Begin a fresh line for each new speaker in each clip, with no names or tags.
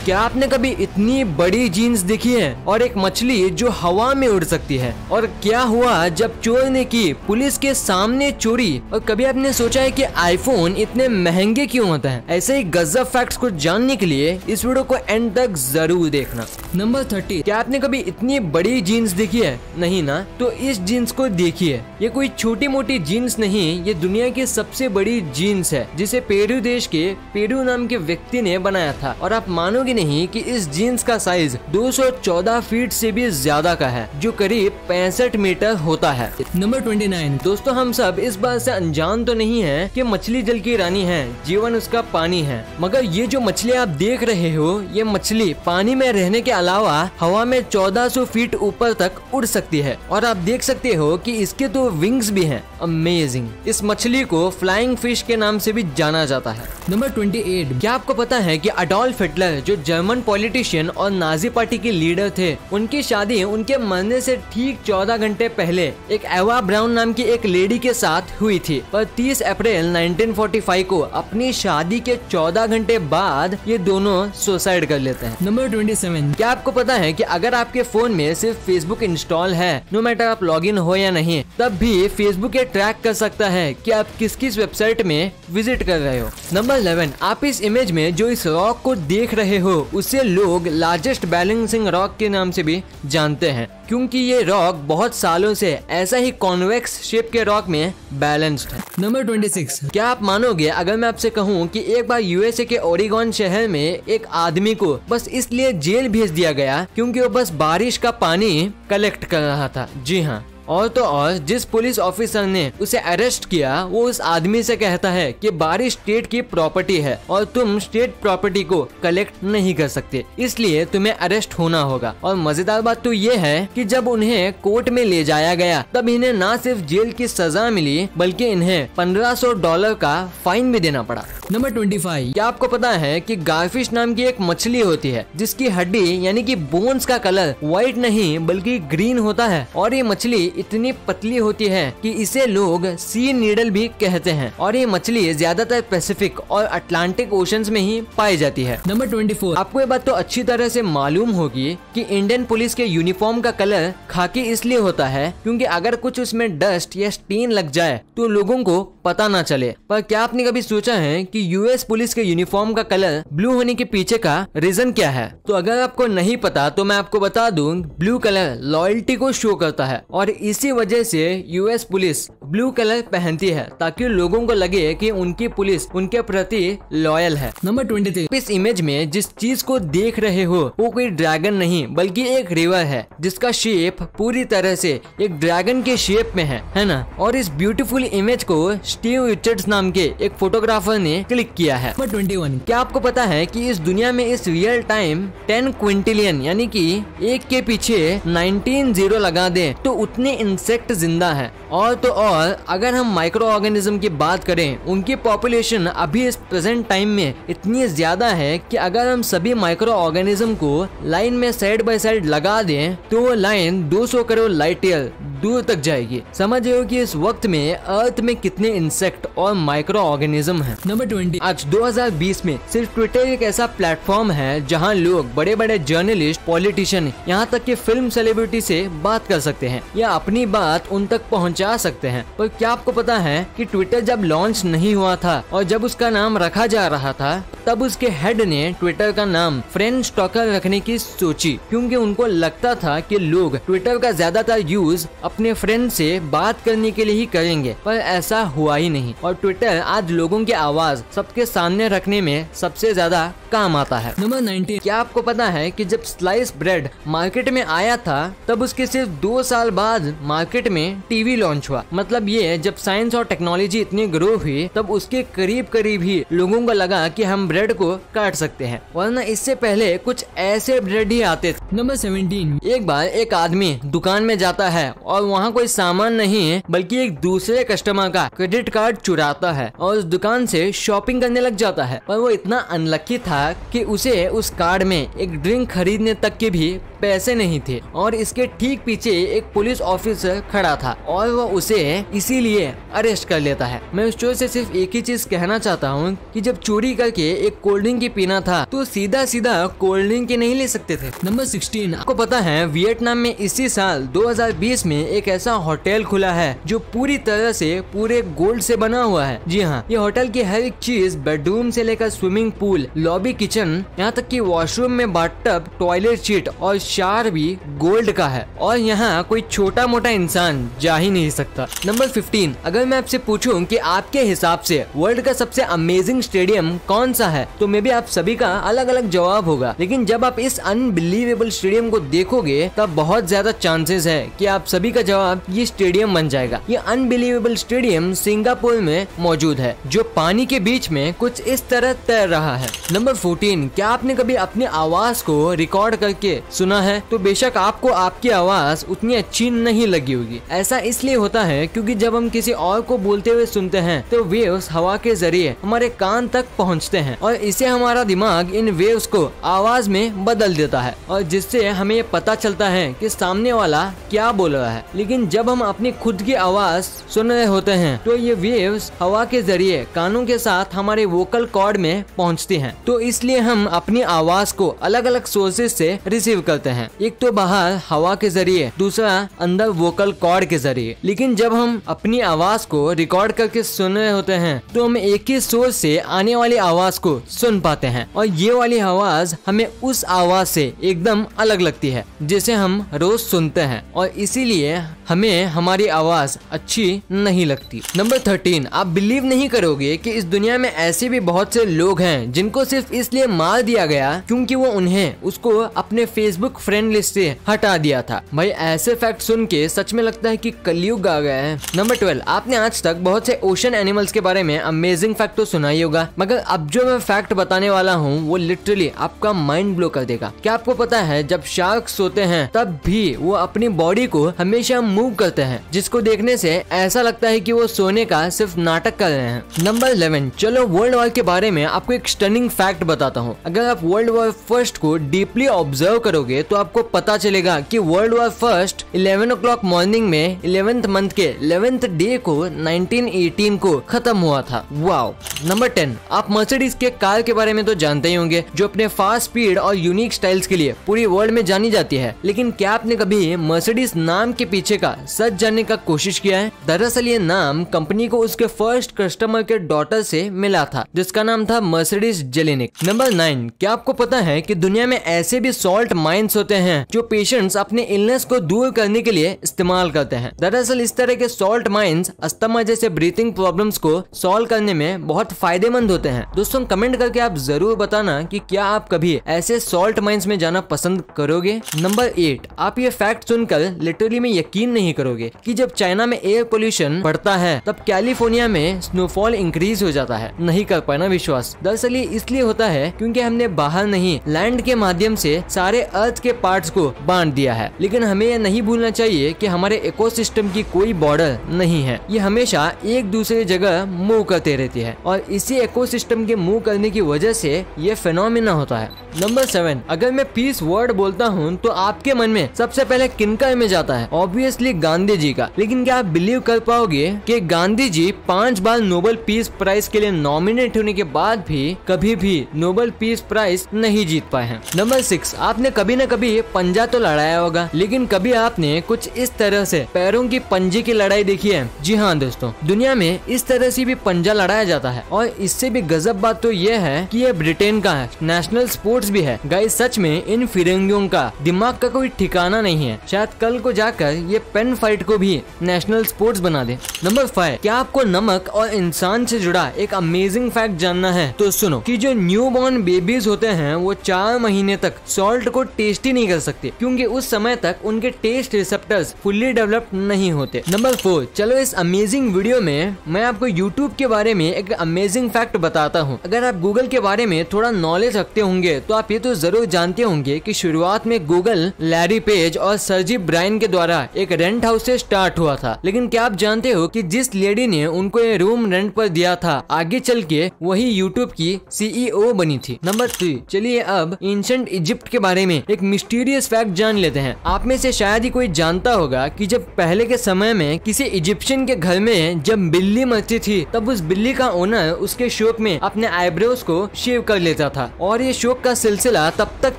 क्या आपने कभी इतनी बड़ी जीन्स देखी है और एक मछली जो हवा में उड़ सकती है? और क्या हुआ जब चोर ने की पुलिस के सामने चोरी? और कभी आपने सोचा है कि आईफोन इतने महंगे क्यों होते हैं? ऐसे ही गजब फैक्ट्स को जानने के लिए इस वीडियो को एंड तक जरूर देखना। नंबर 30, क्या आपने कभी इतनी बड़ी जीन्स देखी है? नहीं ना? तो इस जीन्स को देखिए। ये कोई छोटी मोटी जीन्स नहीं, ये दुनिया की सबसे बड़ी जीन्स है जिसे पेरू देश के पेरू नाम के व्यक्ति ने बनाया था। और आप मानोगे नहीं कि इस जीन्स का साइज 214 फीट से भी ज्यादा का है, जो करीब 65 मीटर होता है। नंबर 29, दोस्तों हम सब इस बात से अनजान तो नहीं है कि मछली जल की रानी है, जीवन उसका पानी है। मगर ये जो मछली आप देख रहे हो, ये मछली पानी में रहने के अलावा हवा में 1400 फीट ऊपर तक उड़ सकती है। और आप देख सकते हो कि इसके तो विंग्स भी हैं। अमेजिंग। इस मछली को फ्लाइंग फिश के नाम से भी जाना जाता है। नंबर 28, क्या आपको पता है कि अडोल्फ हिटलर जो जर्मन पॉलिटिशियन और नाजी पार्टी के लीडर थे, उनकी शादी उनके मरने से ठीक 14 घंटे पहले एक एवा ब्राउन नाम की एक लेडी के साथ हुई थी। पर 30 अप्रैल 1945 को अपनी शादी के 14 घंटे बाद ये दोनों सुसाइड कर लेते हैं। नंबर 27, क्या आपको पता है कि अगर आपके फोन में सिर्फ फेसबुक इंस्टॉल है, नो मैटर आप लॉगिन हो या नहीं, तब भी फेसबुक ये ट्रैक कर सकता है कि आप किस किस वेबसाइट में विजिट कर रहे हो। नंबर 11, आप इस इमेज में जो इस रॉक को देख रहे हो उसे लोग लार्जेस्ट बैलेंसिंग रॉक के नाम से भी जानते हैं, क्योंकि ये रॉक बहुत सालों से ऐसा ही कॉन्वेक्स शेप के रॉक में बैलेंस्ड है। नंबर 26, क्या आप मानोगे अगर मैं आपसे कहूँ कि एक बार यूएसए के ओरेगॉन शहर में एक आदमी को बस इसलिए जेल भेज दिया गया क्योंकि वो बस बारिश का पानी कलेक्ट कर रहा था। जी हाँ, और तो और जिस पुलिस ऑफिसर ने उसे अरेस्ट किया वो उस आदमी से कहता है कि बारिश स्टेट की प्रॉपर्टी है और तुम स्टेट प्रॉपर्टी को कलेक्ट नहीं कर सकते, इसलिए तुम्हें अरेस्ट होना होगा। और मजेदार बात तो ये है कि जब उन्हें कोर्ट में ले जाया गया तब इन्हें न सिर्फ जेल की सजा मिली बल्कि इन्हें $1500 का फाइन भी देना पड़ा। नंबर 25, क्या आपको पता है कि गारफिश नाम की एक मछली होती है जिसकी हड्डी यानी कि बोन्स का कलर व्हाइट नहीं बल्कि ग्रीन होता है। और ये मछली इतनी पतली होती है कि इसे लोग सी नीडल भी कहते हैं। और ये मछली ज्यादातर पैसिफिक और अटलांटिक ओशंस में ही पाई जाती है। नंबर 24, आपको ये बात तो अच्छी तरह से मालूम होगी कि इंडियन पुलिस के यूनिफॉर्म का कलर खाकी इसलिए होता है क्योंकि अगर कुछ उसमें डस्ट या स्टेन लग जाए तो लोगों को पता ना चले। पर क्या आपने कभी सोचा है कि यूएस पुलिस के यूनिफॉर्म का कलर ब्लू होने के पीछे का रीजन क्या है? तो अगर आपको नहीं पता तो मैं आपको बता दूं, ब्लू कलर लॉयल्टी को शो करता है और इसी वजह से यूएस पुलिस ब्लू कलर पहनती है ताकि लोगों को लगे कि उनकी पुलिस उनके प्रति लॉयल है। नंबर 23, इस इमेज में जिस चीज को देख रहे हो वो कोई ड्रैगन नहीं बल्कि एक रिवर है जिसका शेप पूरी तरह से एक ड्रैगन के शेप में है ना? और इस ब्यूटीफुल इमेज को स्टीव रिचर्ड्स नाम के एक फोटोग्राफर ने क्लिक किया है। नंबर 21, क्या आपको पता है कि इस दुनिया में इस रियल टाइम 10 क्विंटिलियन यानी कि एक के पीछे 19 जीरो लगा दे तो उतने इंसेक्ट जिंदा है। और तो और अगर हम माइक्रो ऑर्गेनिज्म की बात करें, उनकी पॉपुलेशन अभी इस प्रेजेंट टाइम में इतनी ज्यादा है कि अगर हम सभी माइक्रो ऑर्गेनिज्म को लाइन में साइड बाय साइड लगा दें तो वो लाइन 200 करोड़ लाइट ईयर दूर तक जाएगी। समझ रहे हो कि इस वक्त में अर्थ में कितने इंसेक्ट और माइक्रो ऑर्गेनिज्म है। नंबर 20, आज 2020 में सिर्फ ट्विटर एक ऐसा प्लेटफॉर्म है जहां लोग बड़े बड़े जर्नलिस्ट, पॉलिटिशियन, यहाँ तक कि फिल्म सेलिब्रिटी से बात कर सकते हैं या अपनी बात उन तक पहुंचा सकते हैं। पर क्या आपको पता है कि ट्विटर जब लॉन्च नहीं हुआ था और जब उसका नाम रखा जा रहा था तब उसके हेड ने ट्विटर का नाम फ्रेंड स्टॉकर रखने की सोची, क्योंकि उनको लगता था कि लोग ट्विटर का ज्यादातर यूज अपने फ्रेंड से बात करने के लिए ही करेंगे। पर ऐसा हुआ ही नहीं और ट्विटर आज लोगों की आवाज सबके सामने रखने में सबसे ज्यादा काम आता है। नंबर 19, क्या आपको पता है कि जब स्लाइस ब्रेड मार्केट में आया था तब उसके सिर्फ 2 साल बाद मार्केट में टीवी लॉन्च हुआ। मतलब ये जब साइंस और टेक्नोलॉजी इतनी ग्रो हुई तब उसके करीब करीब ही लोगों को लगा कि हम ब्रेड को काट सकते हैं, वरना इससे पहले कुछ ऐसे ब्रेड ही आते थे। नंबर 17, एक बार एक आदमी दुकान में जाता है और वहाँ कोई सामान नहीं है बल्कि एक दूसरे कस्टमर का क्रेडिट कार्ड चुराता है और उस दुकान से शॉपिंग करने लग जाता है। पर वो इतना अनलकी था कि उसे उस कार्ड में एक ड्रिंक खरीदने तक के भी पैसे नहीं थे और इसके ठीक पीछे एक पुलिस ऑफिसर खड़ा था और वो उसे इसीलिए अरेस्ट कर लेता है। मैं उस चोर से सिर्फ एक ही चीज कहना चाहता हूँ कि जब चोरी करके एक कोल्ड ड्रिंक की पीना था तो सीधा सीधा कोल्ड ड्रिंक के नहीं ले सकते थे। नंबर 16, आपको पता है वियतनाम में इसी साल 2020 में एक ऐसा होटल खुला है जो पूरी तरह से पूरे गोल्ड से बना हुआ है। जी हाँ, ये होटल की हर एक चीज, बेडरूम से लेकर स्विमिंग पूल, लॉबी, किचन, यहाँ तक कि वॉशरूम में बाथटब, टॉयलेट सीट और शावर भी गोल्ड का है और यहाँ कोई छोटा मोटा इंसान जा ही नहीं सकता। नंबर 15, अगर मैं आपसे पूछूं कि आपके हिसाब से वर्ल्ड का सबसे अमेजिंग स्टेडियम कौन सा है तो मे बी आप सभी का अलग अलग जवाब होगा, लेकिन जब आप इस अनबिलीवेबल स्टेडियम को देखोगे तब बहुत ज्यादा चांसेस है कि आप सभी का जवाब ये स्टेडियम बन जाएगा। ये अनबिलीवेबल स्टेडियम सिंगापुर में मौजूद है जो पानी के बीच में कुछ इस तरह तैर रहा है। नंबर 14, क्या आपने कभी अपनी आवाज को रिकॉर्ड करके सुना है? तो बेशक आपको आपकी आवाज उतनी अच्छी नहीं लगी होगी। ऐसा इसलिए होता है क्योंकि जब हम किसी और को बोलते हुए सुनते हैं तो वेव्स हवा के जरिए हमारे कान तक पहुंचते हैं और इसे हमारा दिमाग इन वेव्स को आवाज में बदल देता है और जिससे हमें ये पता चलता है कि सामने वाला क्या बोल रहा है। लेकिन जब हम अपनी खुद की आवाज सुन रहे होते हैं तो ये वेव्स हवा के जरिए कानों के साथ हमारे वोकल कॉर्ड में पहुंचती हैं। तो इसलिए हम अपनी आवाज को अलग अलग सोर्सेज से रिसीव करते हैं, एक तो बाहर हवा के जरिए, दूसरा अंदर वोकल कॉर्ड के जरिए। लेकिन जब हम अपनी आवाज को रिकॉर्ड करके सुन रहे होते हैं तो हम एक ही सोर्स से आने वाली आवाज को सुन पाते हैं और ये वाली आवाज हमें उस आवाज से एकदम अलग लगती है जिसे हम रोज सुनते हैं और इसीलिए हमें हमारी आवाज अच्छी नहीं लगती। नंबर 13, आप बिलीव नहीं करोगे कि इस दुनिया में ऐसे भी बहुत से लोग हैं जिनको सिर्फ इसलिए मार दिया गया क्योंकि वो उन्हें उसको अपने फेसबुक फ्रेंड लिस्ट से हटा दिया था। भाई ऐसे फैक्ट सुन के सच में लगता है कि कलयुग आ गया है। नंबर 12, आपने आज तक बहुत से ओशन एनिमल्स के बारे में अमेजिंग फैक्ट तो सुना ही होगा, मगर अब जो मैं फैक्ट बताने वाला हूँ वो लिटरली आपका माइंड ब्लो कर देगा। क्या आपको पता है जब शार्क सोते हैं तब भी वो अपनी बॉडी को हमेशा मूव करते हैं, जिसको देखने से ऐसा लगता है कि वो सोने का सिर्फ नाटक कर रहे हैं। नंबर 11, चलो वर्ल्ड वॉर के बारे में आपको एक स्टनिंग फैक्ट बताता हूँ। अगर आप वर्ल्ड वॉर फर्स्ट को डीपली ऑब्जर्व करोगे तो आपको पता चलेगा कि world war first 11 o'clock morning में 11th मंथ के 11th डे को 1918 को खत्म हुआ था। वाओ। नंबर 10, आप मर्सिडीज के कार के बारे में तो जानते ही होंगे जो अपने फास्ट स्पीड और यूनिक स्टाइल्स के लिए पूरी वर्ल्ड में जानी जाती है। लेकिन क्या आपने कभी मर्सिडीज नाम के पीछे का सच जानने का कोशिश किया है? दरअसल ये नाम कंपनी को उसके फर्स्ट कस्टमर के डॉटर से मिला था जिसका नाम था मर्सिडीज जेलेनिक। नंबर 9, क्या आपको पता है कि दुनिया में ऐसे भी सॉल्ट माइंस होते हैं जो पेशेंट्स अपने इलनेस को दूर करने के लिए इस्तेमाल करते हैं। दरअसल इस तरह के सॉल्ट माइंस अस्थमा जैसे ब्रीथिंग प्रॉब्लम्स को सॉल्व करने में बहुत फायदेमंद होते हैं। दोस्तों कमेंट करके आप जरूर बताना कि क्या आप कभी ऐसे सॉल्ट माइंस में जाना पसंद करोगे। नंबर 8, आप ये फैक्ट सुनकर लिटरली में यकीन नहीं करोगे कि जब चाइना में एयर पोल्यूशन बढ़ता है तब कैलिफोर्निया में स्नोफॉल इंक्रीज हो जाता है। नहीं कर पाना विश्वास। दरअसल ये इसलिए होता है क्योंकि हमने बाहर नहीं लैंड के माध्यम से सारे अर्थ के पार्ट्स को बांट दिया है। लेकिन हमें यह नहीं भूलना चाहिए कि हमारे इकोसिस्टम की कोई बॉर्डर नहीं है, ये हमेशा एक दूसरे जगह मूव करते रहती है और इसी इकोसिस्टम के मूव करने की वजह से ये फिनोमिना होता है। नंबर 7, अगर मैं पीस वर्ड बोलता हूँ तो आपके मन में सबसे पहले किनका इमेज आता है? ऑब्वियसली गांधी जी का। लेकिन क्या आप बिलीव कर पाओगे कि गांधी जी 5 बार नोबेल पीस प्राइज के लिए नॉमिनेट होने के बाद भी कभी भी नोबेल पीस प्राइज नहीं जीत पाए हैं। नंबर 6, आपने कभी न कभी पंजा तो लड़ाया होगा, लेकिन कभी आपने कुछ इस तरह से पैरों की पंजे की लड़ाई देखी है? जी हाँ दोस्तों, दुनिया में इस तरह से भी पंजा लड़ाया जाता है और इससे भी गजब बात तो यह है कि यह ब्रिटेन का है, नेशनल स्पोर्ट्स भी है। गाइस सच में इन फिरंगियों का दिमाग का कोई ठिकाना नहीं है। शायद कल को जाकर ये पेन फाइट को भी नेशनल स्पोर्ट्स बना दे। नंबर 5, क्या आपको नमक और इंसान से जुड़ा एक अमेजिंग फैक्ट जानना है? तो सुनो कि जो न्यू बॉर्न बेबीज होते हैं वो 4 महीने तक सॉल्ट को टेस्ट ही नहीं कर सकते क्योंकि उस समय तक उनके टेस्ट रिसेप्टर्स फुल्ली डेवलप्ड नहीं होते। नंबर 4, चलो इस अमेजिंग वीडियो में मैं आपको यूट्यूब के बारे में एक अमेजिंग फैक्ट बताता हूँ। अगर आप गूगल के बारे में थोड़ा नॉलेज रखते होंगे तो आप ये तो जरूर जानते होंगे कि शुरुआत में गूगल लैरी पेज और सर्जी ब्राइन के द्वारा एक रेंट हाउस से स्टार्ट हुआ था। लेकिन क्या आप जानते हो कि जिस लेडी ने उनको ये रूम रेंट पर दिया था आगे चल के वही यूट्यूब की CEO बनी थी। नंबर 3, चलिए अब एंशिएंट इजिप्ट के बारे में एक मिस्टीरियस फैक्ट जान लेते हैं। आप में से शायद ही कोई जानता होगा कि जब पहले के समय में किसी इजिप्शियन के घर में जब बिल्ली मरती थी तब उस बिल्ली का ओनर उसके शौक में अपने आईब्रोज को शेव कर लेता था और ये शौक का सिलसिला तब तक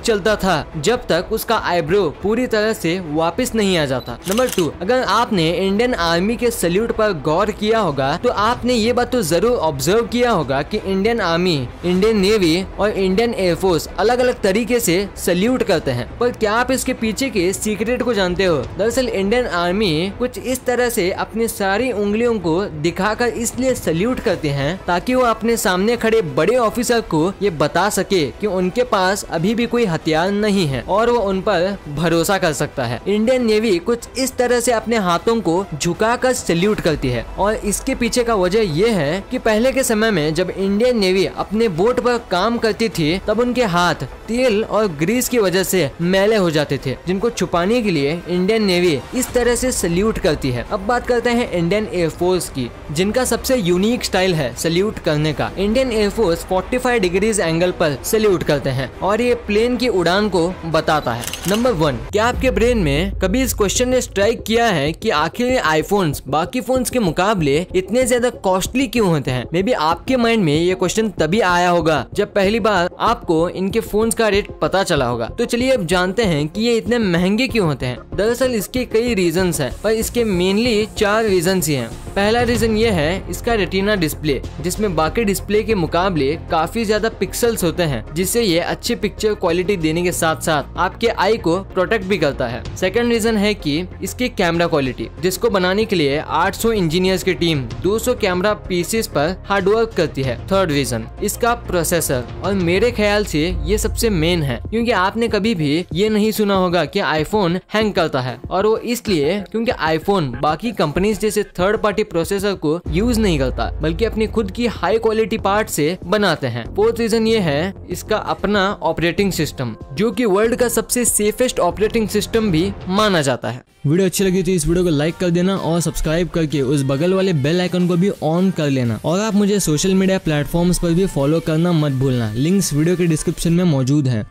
चलता था जब तक उसका आईब्रो पूरी तरह से वापस नहीं आ जाता। नंबर 2, अगर आपने इंडियन आर्मी के सल्यूट पर गौर किया होगा तो आपने ये बात तो जरूर ऑब्जर्व किया होगा कि इंडियन आर्मी, इंडियन नेवी और इंडियन एयरफोर्स अलग अलग तरीके से सल्यूट करते हैं। पर क्या आप इसके पीछे के सीक्रेट को जानते हो? दरअसल इंडियन आर्मी कुछ इस तरह से अपनी सारी उंगलियों को दिखाकर इसलिए सल्यूट करते हैं ताकि वो अपने सामने खड़े बड़े ऑफिसर को ये बता सके कि उनके पास अभी भी कोई हथियार नहीं है और वो उन पर भरोसा कर सकता है। इंडियन नेवी कुछ इस तरह से अपने हाथों को झुकाकर सल्यूट करती है और इसके पीछे का वजह यह है कि पहले के समय में जब इंडियन नेवी अपने बोट पर काम करती थी तब उनके हाथ तेल और ग्रीस की वजह से मैले हो जाते थे, जिनको छुपाने के लिए इंडियन नेवी इस तरह से सल्यूट करती है। अब बात करते हैं इंडियन एयरफोर्स की, जिनका सबसे यूनिक स्टाइल है सल्यूट करने का। इंडियन एयरफोर्स 45 डिग्रीज एंगल पर सल्यूट करते हैं और ये प्लेन की उड़ान को बताता है। नंबर 1, क्या आपके ब्रेन में कभी इस क्वेश्चन ने स्ट्राइक किया है कि आखिर आईफोन्स बाकी फोन्स के मुकाबले इतने ज्यादा कॉस्टली क्यों होते हैं? मे बी आपके माइंड में ये क्वेश्चन तभी आया होगा जब पहली बार आपको इनके फोन्स का रेट पता चला होगा। तो चलिए अब जानते हैं कि ये इतने महंगे क्यों होते हैं। दरअसल इसके कई रीजंस हैं, पर इसके मेनली 4 रीजंस ही हैं। पहला रीजन ये है इसका रेटिना डिस्प्ले, जिसमें बाकी डिस्प्ले के मुकाबले काफी ज्यादा पिक्सल्स होते हैं, जिससे ये अच्छी पिक्चर क्वालिटी देने के साथ साथ आपके आई को प्रोटेक्ट भी करता है। सेकंड रीजन है कि इसकी कैमरा क्वालिटी, जिसको बनाने के लिए 800 इंजीनियर्स की टीम 200 कैमरा पीसेस पर हार्डवर्क करती है। थर्ड रीजन इसका प्रोसेसर, और मेरे ख्याल से ये सबसे मेन है, क्योंकि आपने कभी भी ये नहीं सुना होगा कि आईफोन हैंग करता है, और वो इसलिए क्योंकि आईफोन बाकी कंपनीज जैसे थर्ड पार्टी प्रोसेसर को यूज नहीं करता, बल्कि अपनी खुद की हाई क्वालिटी पार्ट से बनाते हैं। फोर्थ रीजन ये है इसका अपना ऑपरेटिंग सिस्टम, जो कि वर्ल्ड का सबसे सेफेस्ट ऑपरेटिंग सिस्टम भी माना जाता है। वीडियो अच्छी लगी तो इस वीडियो को लाइक कर देना और सब्सक्राइब करके उस बगल वाले बेल आइकन को भी ऑन कर लेना, और आप मुझे सोशल मीडिया प्लेटफॉर्म्स पर भी फॉलो करना मत भूलना। लिंक्स वीडियो के डिस्क्रिप्शन में मौजूद हैं।